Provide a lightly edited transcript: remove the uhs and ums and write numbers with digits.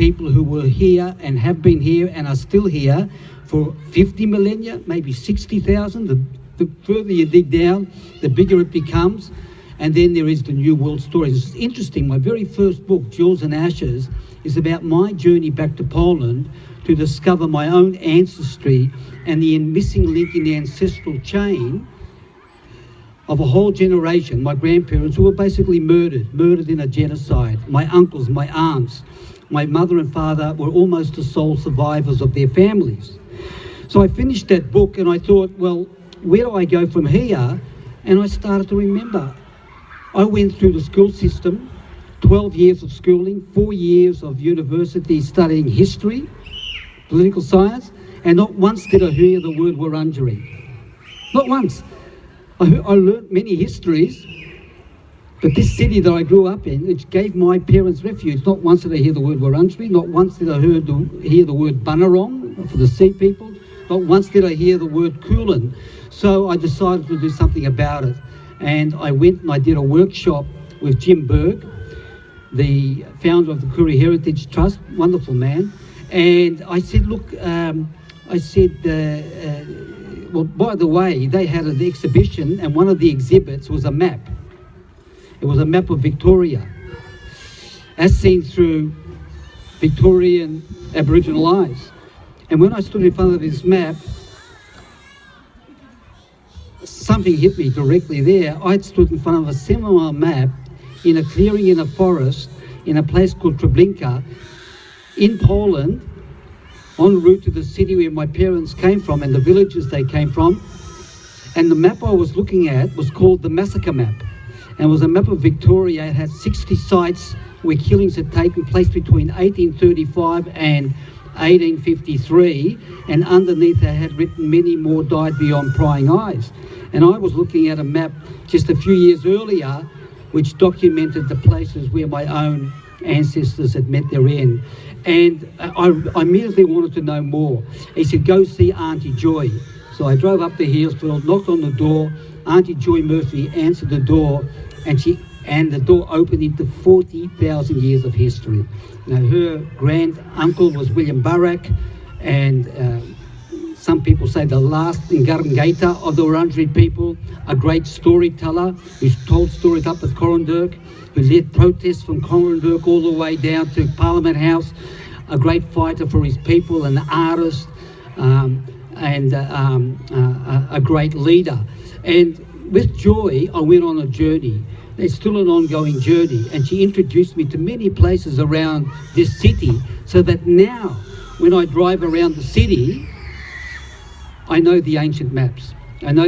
people who were here and have been here and are still here for 50 millennia, maybe 60,000. The further you dig down, the bigger it becomes. And then there is the New World Stories. It's interesting, my very first book, Jewels and Ashes, is about my journey back to Poland to discover my own ancestry and the missing link in the ancestral chain of a whole generation, my grandparents, who were basically murdered in a genocide. My uncles, my aunts, my mother and father were almost the sole survivors of their families. So I finished that book and I thought, well, where do I go from here? And I started to remember. I went through the school system, 12 years of schooling, 4 years of university studying history, political science, and not once did I hear the word Wurundjeri. Not once. I learned many histories, but this city that I grew up in, which gave my parents refuge, not once did I hear the word Wurundjeri, not once did I hear the word Bunurong for the Sea people, not once did I hear the word Kulin. So I decided to do something about it. And I went and I did a workshop with Jim Berg, the founder of the Koori Heritage Trust, wonderful man. And I said, look, well, by the way, they had an exhibition and one of the exhibits was a map. It was a map of Victoria, as seen through Victorian Aboriginal eyes. And when I stood in front of this map, something hit me directly there. I'd stood in front of a similar map in a clearing in a forest in a place called Treblinka in Poland, en route to the city where my parents came from and the villages they came from. And the map I was looking at was called the Massacre Map. And it was a map of Victoria. It had 60 sites where killings had taken place between 1835 and 1853. And underneath it had written, many more died beyond prying eyes. And I was looking at a map just a few years earlier, which documented the places where my own ancestors had met their end. And I immediately wanted to know more. He said, go see Auntie Joy. So I drove up to Healesville, knocked on the door. Auntie Joy Murphy answered the door, and the door opened into 40,000 years of history. Now, her grand uncle was William Burrack, and some people say the last Ngarngata of the Wurundjeri people, a great storyteller who told stories up at Corandurk, who led protests from Corandurk all the way down to Parliament House, a great fighter for his people, an artist, and a great leader. And with Joy, I went on a journey. It's still an ongoing journey, and she introduced me to many places around this city, so that now, when I drive around the city, I know the ancient maps. I know